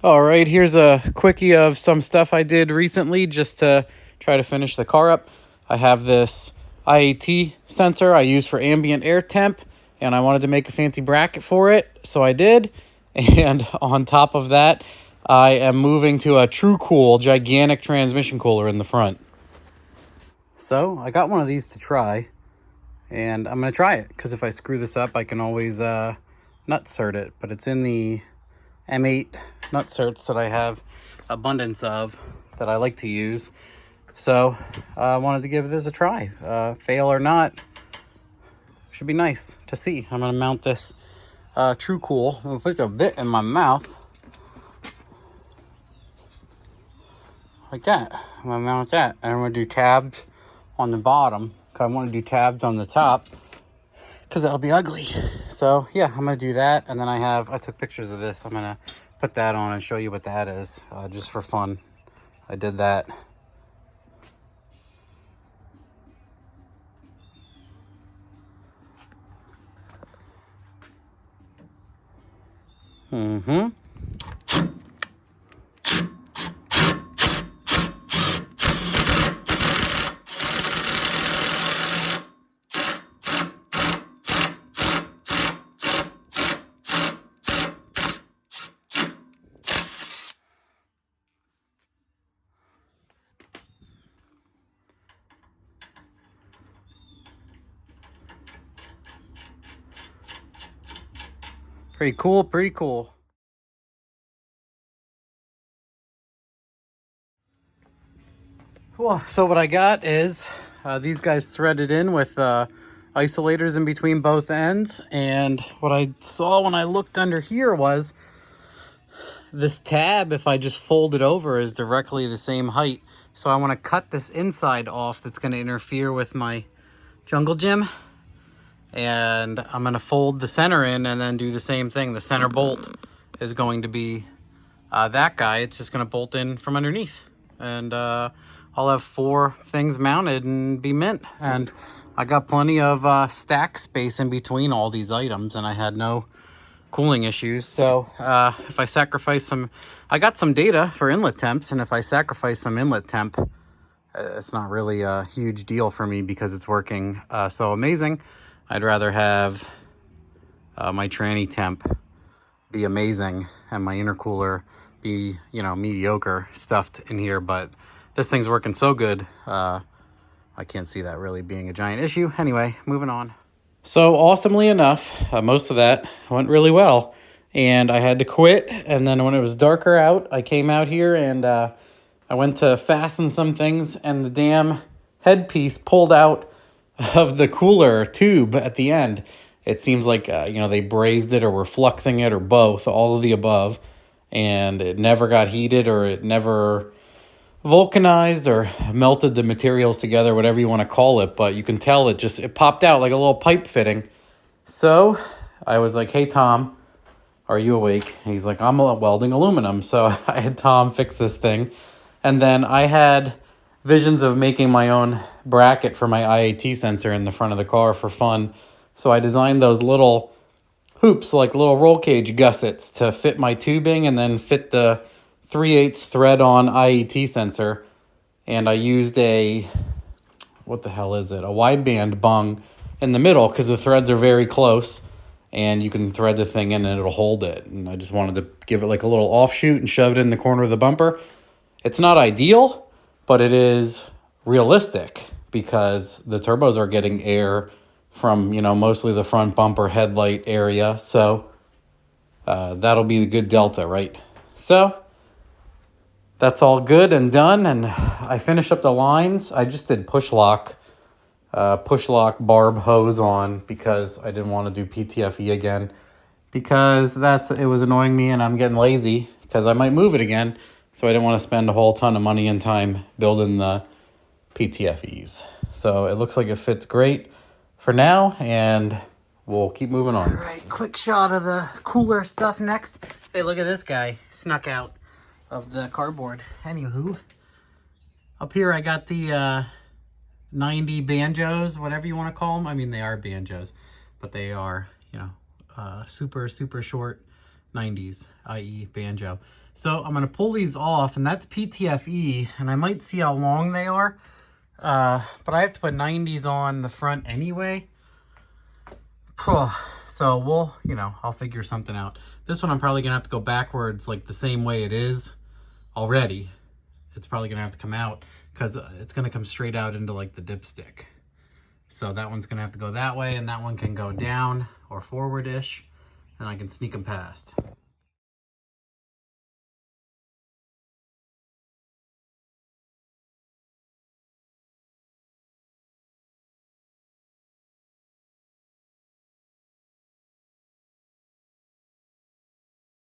All right, here's a quickie of some stuff I did recently just to try to finish the car up. I have this IAT sensor I use for ambient air temp, and I wanted to make a fancy bracket for it, so I did. And on top of that, I am moving to a TruCool gigantic transmission cooler in the front. So I got one of these to try, and I'm going to try it, because if I screw this up, I can always nut cert it, but it's in the M8 nut certs that I have abundance of that I like to use. So I wanted to give this a try. Fail or not, should be nice to see. I'm going to mount this TruCool. I'm going to put a bit in my mouth. Like that. I'm going to mount that. And I'm going to do tabs on the bottom. Because I want to do tabs on the top, because that'll be ugly. So yeah, I'm going to do that. And then I took pictures of this. I'm going to put that on and show you what that is, just for fun. I did that. Pretty cool, pretty cool. Well, so what I got is these guys threaded in with isolators in between both ends. And what I saw when I looked under here was this tab, if I just fold it over, is directly the same height. So I want to cut this inside off that's going to interfere with my jungle gym. And I'm going to fold the center in and then do the same thing. The center bolt is going to be that guy. It's just going to bolt in from underneath. And I'll have 4 things mounted and be mint. And I got plenty of stack space in between all these items, and I had no cooling issues. So if I sacrifice some, I got some data for inlet temps, and if I sacrifice some inlet temp, it's not really a huge deal for me because it's working so amazing. I'd rather have my tranny temp be amazing and my intercooler be, mediocre stuffed in here, but this thing's working so good, I can't see that really being a giant issue. Anyway, moving on. So awesomely enough, most of that went really well, and I had to quit. And then when it was darker out, I came out here and I went to fasten some things, and the damn headpiece pulled out of the cooler tube at the end. It seems like, they brazed it or were fluxing it or both, all of the above. And it never got heated, or it never vulcanized or melted the materials together, whatever you want to call it. But you can tell it popped out like a little pipe fitting. So I was like, hey, Tom, are you awake? And he's like, I'm welding aluminum. So I had Tom fix this thing. And then I had visions of making my own bracket for my IAT sensor in the front of the car for fun. So I designed those little hoops, like little roll cage gussets, to fit my tubing and then fit the 3/8 thread on IAT sensor. And I used a wideband bung in the middle, because the threads are very close and you can thread the thing in and it'll hold it. And I just wanted to give it like a little offshoot and shove it in the corner of the bumper. It's not ideal, but it is realistic, because the turbos are getting air from, mostly the front bumper headlight area. So that'll be the good delta, right? So that's all good and done. And I finished up the lines. I just did push lock barb hose on, because I didn't want to do PTFE again, because it was annoying me, and I'm getting lazy because I might move it again. So I didn't want to spend a whole ton of money and time building the PTFEs. So it looks like it fits great for now, and we'll keep moving on. All right, quick shot of the cooler stuff next. Hey, look at this guy. Snuck out of the cardboard. Anywho, up here I got the 90 banjos, whatever you want to call them. I mean, they are banjos, but they are, super, super short 90s, i.e. banjo. So I'm going to pull these off, and that's PTFE, and I might see how long they are. But I have to put 90s on the front anyway. So we'll, I'll figure something out. This one I'm probably going to have to go backwards like the same way it is already. It's probably going to have to come out because it's going to come straight out into like the dipstick. So that one's going to have to go that way, and that one can go down or forward-ish, and I can sneak them past.